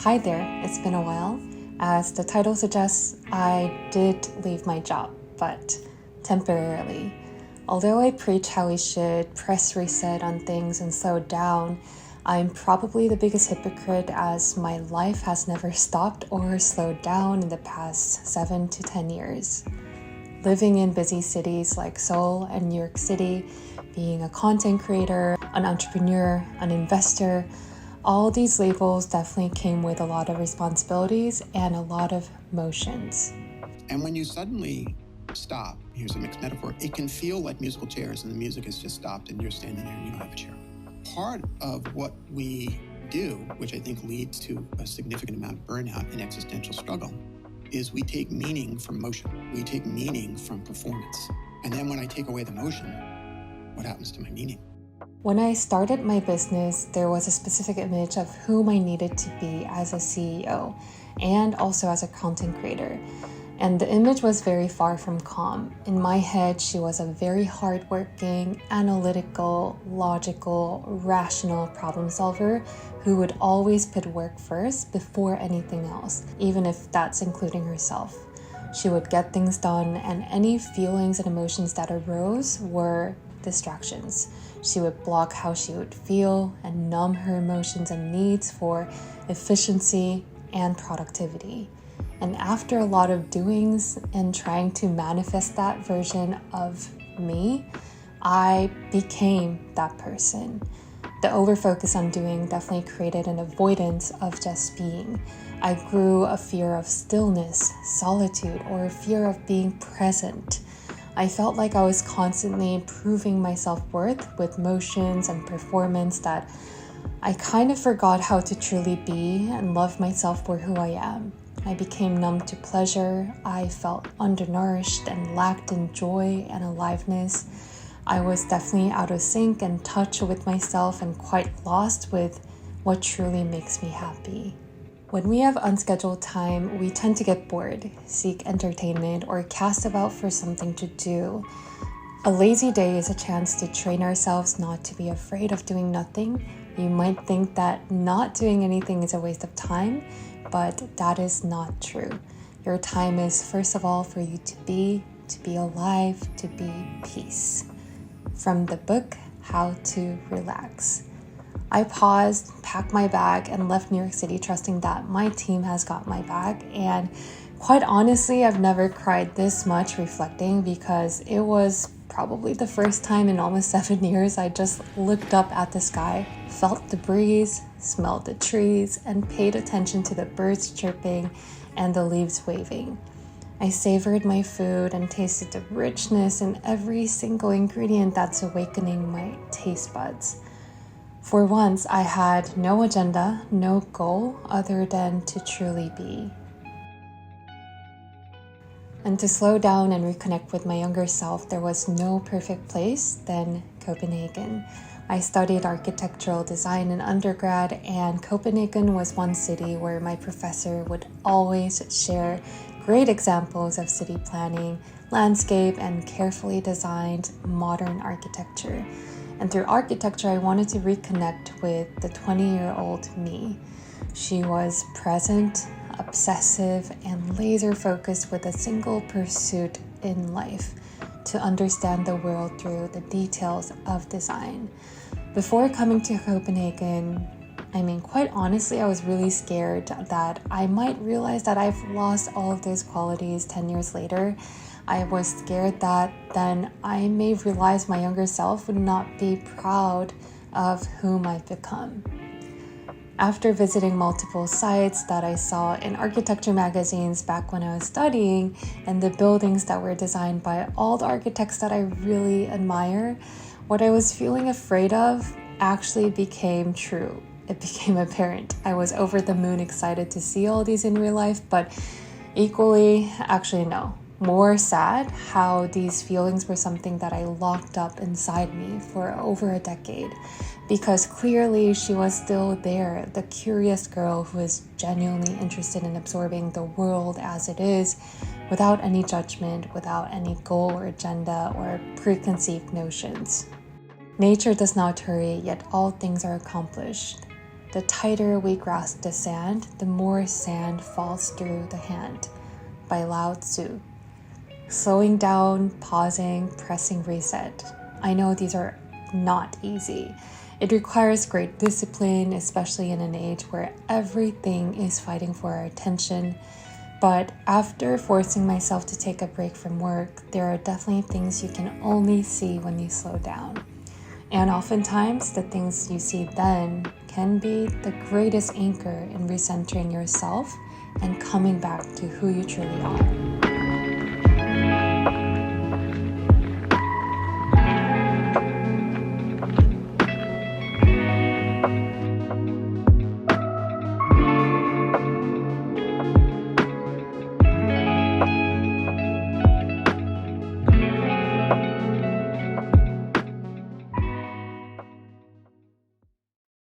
Hi there, it's been a while. As the title suggests, I did leave my job, but temporarily. Although I preach how we should press reset on things and slow down, I'm probably the biggest hypocrite as my life has never stopped or slowed down in the past 7 to 10 years. Living in busy cities like Seoul and New York City, being a content creator, an entrepreneur, an investor, all these labels definitely came with a lot of responsibilities and a lot of motions. And when you suddenly stop, here's a mixed metaphor, it can feel like musical chairs and the music has just stopped and you're standing there and you don't have a chair. Part of what we do, which I think leads to a significant amount of burnout and existential struggle, is we take meaning from motion. We take meaning from performance. And then when I take away the motion, what happens to my meaning? When I started my business, there was a specific image of whom I needed to be as a CEO and also as a content creator. And the image was very far from calm. In my head, she was a very hardworking, analytical, logical, rational problem solver who would always put work first before anything else, even if that's including herself. She would get things done, and any feelings and emotions that arose were distractions. She would block how she would feel and numb her emotions and needs for efficiency and productivity. And after a lot of doings and trying to manifest that version of me, I became that person. The overfocus on doing definitely created an avoidance of just being. I grew a fear of stillness, solitude, or a fear of being present. I felt like I was constantly proving my self-worth with motions and performance that I kind of forgot how to truly be and love myself for who I am. I became numb to pleasure. I felt undernourished and lacked in joy and aliveness. I was definitely out of sync and touch with myself and quite lost with what truly makes me happy. When we have unscheduled time, we tend to get bored, seek entertainment, or cast about for something to do. A lazy day is a chance to train ourselves not to be afraid of doing nothing. You might think that not doing anything is a waste of time, but that is not true. Your time is first of all for you to be alive, to be peace. From the book, How to Relax. I paused, packed my bag, and left New York City trusting that my team has got my back. And quite honestly, I've never cried this much reflecting because it was probably the first time in almost 7 years I just looked up at the sky, felt the breeze, smelled the trees, and paid attention to the birds chirping and the leaves waving. I savored my food and tasted the richness in every single ingredient that's awakening my taste buds. For once, I had no agenda, no goal other than to truly be. And to slow down and reconnect with my younger self, there was no perfect place than Copenhagen. I studied architectural design in undergrad, and Copenhagen was one city where my professor would always share great examples of city planning, landscape, and carefully designed modern architecture. And through architecture, I wanted to reconnect with the 20-year-old me. She was present, obsessive, and laser-focused with a single pursuit in life: to understand the world through the details of design. Before coming to Copenhagen, quite honestly, I was really scared that I might realize that I've lost all of those qualities 10 years later. I was scared that then I may realize my younger self would not be proud of whom I've become. After visiting multiple sites that I saw in architecture magazines back when I was studying, and the buildings that were designed by all the architects that I really admire, what I was feeling afraid of actually became true. It became apparent. I was over the moon excited to see all these in real life, but more sad how these feelings were something that I locked up inside me for over a decade, because clearly she was still there, the curious girl who is genuinely interested in absorbing the world as it is, without any judgment, without any goal or agenda or preconceived notions. Nature does not hurry, yet all things are accomplished. The tighter we grasp the sand, the more sand falls through the hand, by Lao Tzu. Slowing down, pausing, pressing reset. I know these are not easy. It requires great discipline, especially in an age where everything is fighting for our attention. But after forcing myself to take a break from work, there are definitely things you can only see when you slow down. And oftentimes, the things you see then can be the greatest anchor in recentering yourself and coming back to who you truly are.